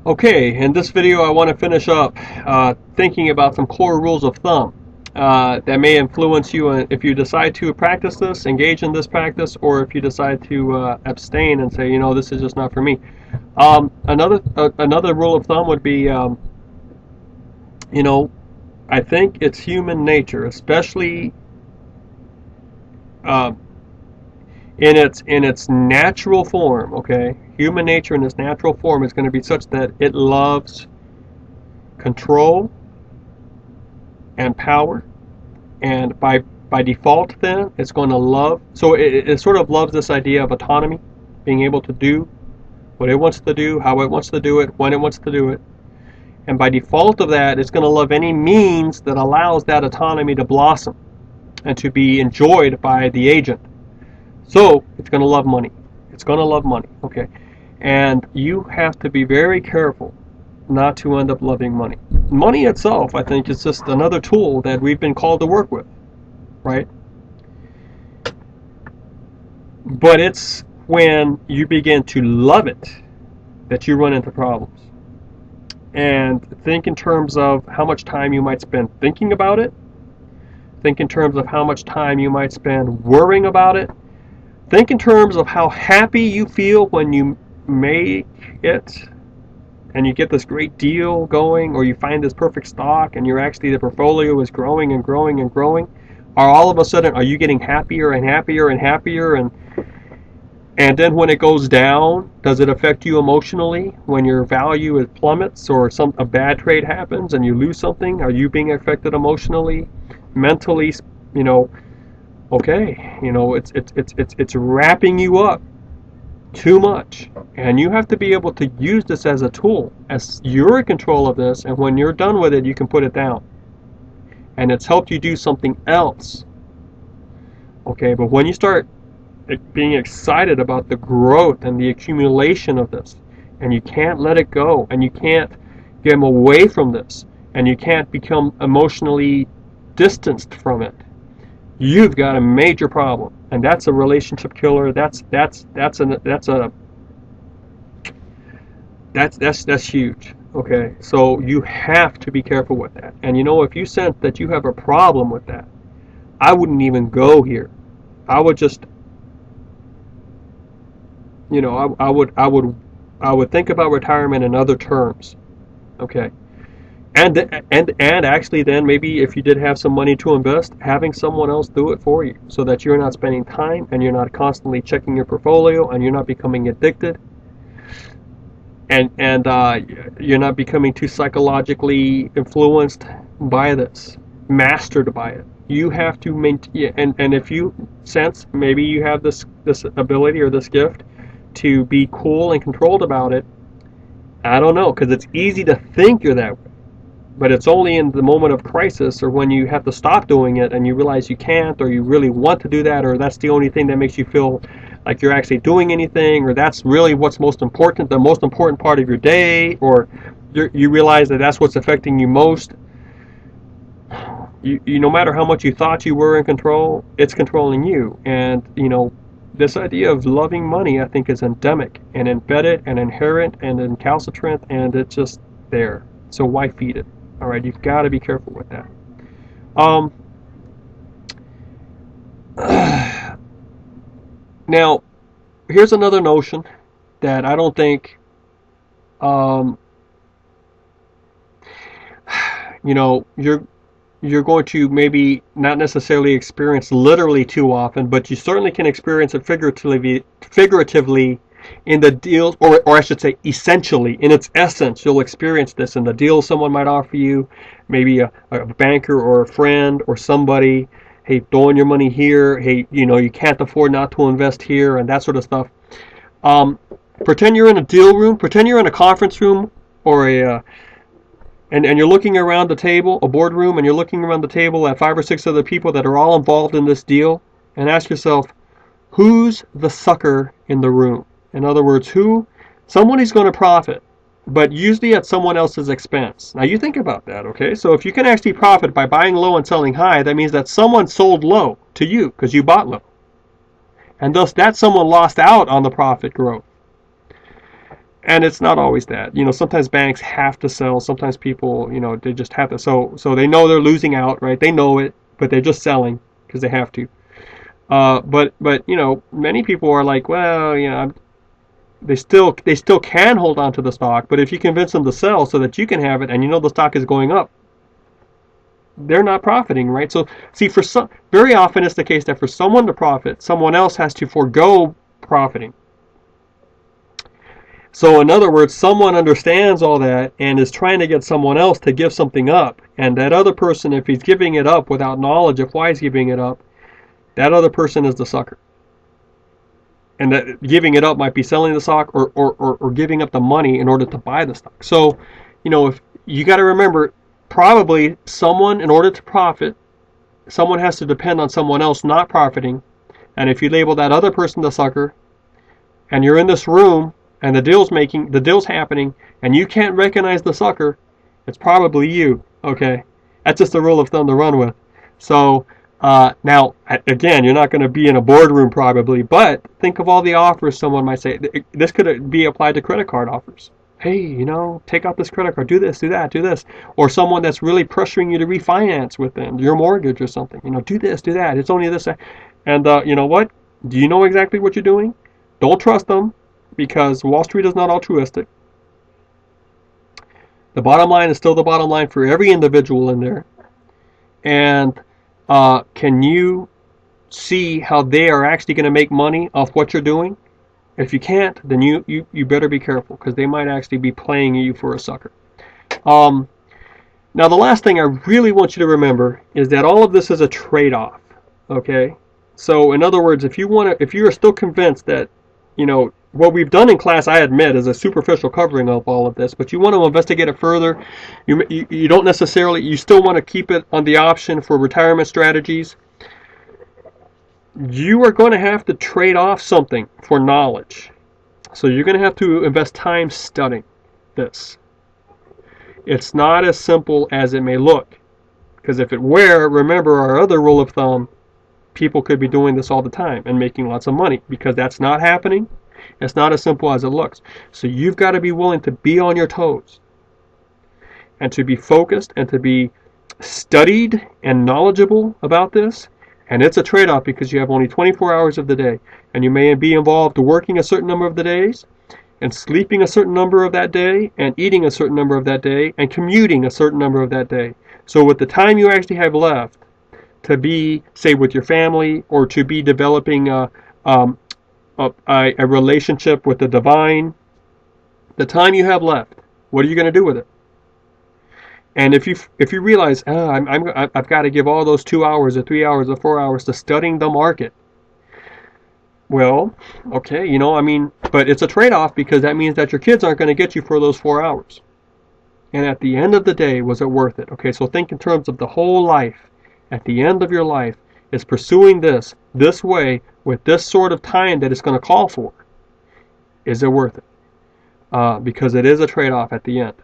Okay, in this video I want to finish up thinking about some core rules of thumb that may influence you if you decide to practice this, engage in this practice, or if you decide to abstain and say, this is just not for me. Another rule of thumb would be, I think it's human nature, especially uh, in its natural form. Okay, human nature in its natural form is going to be such that it loves control and power, and by default then it's going to love, so it sort of loves this idea of autonomy, being able to do what it wants to do, how it wants to do it, when it wants to do it. And by default of that, it's going to love any means that allows that autonomy to blossom and to be enjoyed by the agent. So it's going to love money. It's going to love money. Okay, and you have to be very careful not to end up loving money. Money itself, I think, is just another tool that we've been called to work with, right? But it's when you begin to love it that you run into problems. And think in terms of how much time you might spend thinking about it. Think in terms of how much time you might spend worrying about it. Think in terms of how happy you feel when you make it and you get this great deal going, or you find this perfect stock and the portfolio is growing and growing and growing. Or all of a sudden, are you getting happier and happier and happier? And then when it goes down, does it affect you emotionally? When your value plummets, or a bad trade happens and you lose something, are you being affected emotionally, mentally? Okay, it's wrapping you up too much, and you have to be able to use this as a tool, as you're in control of this, and when you're done with it, you can put it down, and it's helped you do something else. Okay, but when you start being excited about the growth and the accumulation of this, and you can't let it go, and you can't get away from this, and you can't become emotionally distanced from it, you've got a major problem, and that's a relationship killer. That's huge. Okay, so you have to be careful with that. And if you sense that you have a problem with that, I wouldn't even go here. I would just, I would think about retirement in other terms. Okay. And actually then, maybe if you did have some money to invest, having someone else do it for you, so that you're not spending time and you're not constantly checking your portfolio and you're not becoming addicted, and you're not becoming too psychologically influenced by this, mastered by it. You have to maintain, and if you sense maybe you have this ability or this gift to be cool and controlled about it, I don't know, because it's easy to think you're that way. But it's only in the moment of crisis, or when you have to stop doing it and you realize you can't, or you really want to do that, or that's the only thing that makes you feel like you're actually doing anything, or that's really what's most important, the most important part of your day, or you realize that that's what's affecting you most. No matter how much you thought you were in control, it's controlling you. And this idea of loving money, I think, is endemic and embedded and inherent and incalcitrant, and it's just there. So why feed it? All right, you've got to be careful with that. Now, here's another notion that I don't think, you're going to maybe not necessarily experience literally too often, but you certainly can experience it figuratively in the deals, or I should say essentially, in its essence, you'll experience this in the deals someone might offer you, maybe a banker or a friend or somebody. Hey, throwing your money here. Hey, you can't afford not to invest here, and that sort of stuff. Pretend you're in a deal room. Pretend you're in a conference room, or and you're looking around the table, a boardroom, and you're looking around the table at 5 or 6 other people that are all involved in this deal, and ask yourself, who's the sucker in the room? In other words, somebody's going to profit, but usually at someone else's expense. Now you think about that, okay? So if you can actually profit by buying low and selling high, that means that someone sold low to you because you bought low. And thus that someone lost out on the profit growth. And it's not always that. Sometimes banks have to sell. Sometimes people, they just have to. So they know they're losing out, right? They know it, but they're just selling because they have to. But many people are like, well, they still can hold on to the stock, but if you convince them to sell so that you can have it, and the stock is going up, they're not profiting, right? So see, very often it's the case that for someone to profit, someone else has to forego profiting. So in other words, someone understands all that and is trying to get someone else to give something up, and that other person, if he's giving it up without knowledge of why he's giving it up, that other person is the sucker. And that giving it up might be selling the stock or giving up the money in order to buy the stock. So, if you got to remember, probably someone, in order to profit, someone has to depend on someone else not profiting. And if you label that other person the sucker, and you're in this room and the deal's happening, and you can't recognize the sucker, it's probably you. Okay, that's just a rule of thumb to run with. So. Now, again, you're not going to be in a boardroom probably, but think of all the offers someone might say. This could be applied to credit card offers. Hey, take out this credit card, do this, do that, do this. Or someone that's really pressuring you to refinance with them, your mortgage or something. Do this, do that. It's only this. And you know what? Do you know exactly what you're doing? Don't trust them, because Wall Street is not altruistic. The bottom line is still the bottom line for every individual in there. And can you see how they are actually going to make money off what you're doing? If you can't, then you better be careful, because they might actually be playing you for a sucker. Now, the last thing I really want you to remember is that all of this is a trade-off. Okay, so in other words, if you are still convinced that what we've done in class, I admit, is a superficial covering of all of this, but you want to investigate it further. You don't necessarily, you still want to keep it on the option for retirement strategies. You are going to have to trade off something for knowledge. So you're going to have to invest time studying this. It's not as simple as it may look, because if it were, remember our other rule of thumb, people could be doing this all the time and making lots of money. Because that's not happening, it's not as simple as it looks. So you've got to be willing to be on your toes, and to be focused, and to be studied and knowledgeable about this. And it's a trade-off, because you have only 24 hours of the day, and you may be involved working a certain number of the days, and sleeping a certain number of that day, and eating a certain number of that day, and commuting a certain number of that day. So with the time you actually have left to be, say, with your family, or to be developing a relationship with the divine, the time you have left, what are you going to do with it? And if you realize, I've got to give all those 2 hours or 3 hours or 4 hours to studying the market, well, okay, but it's a trade-off, because that means that your kids aren't going to get you for those 4 hours. And at the end of the day, was it worth it? Okay, so think in terms of the whole life. At the end of your life, is pursuing this way, with this sort of time that it's going to call for, is it worth it? Because it is a trade-off at the end.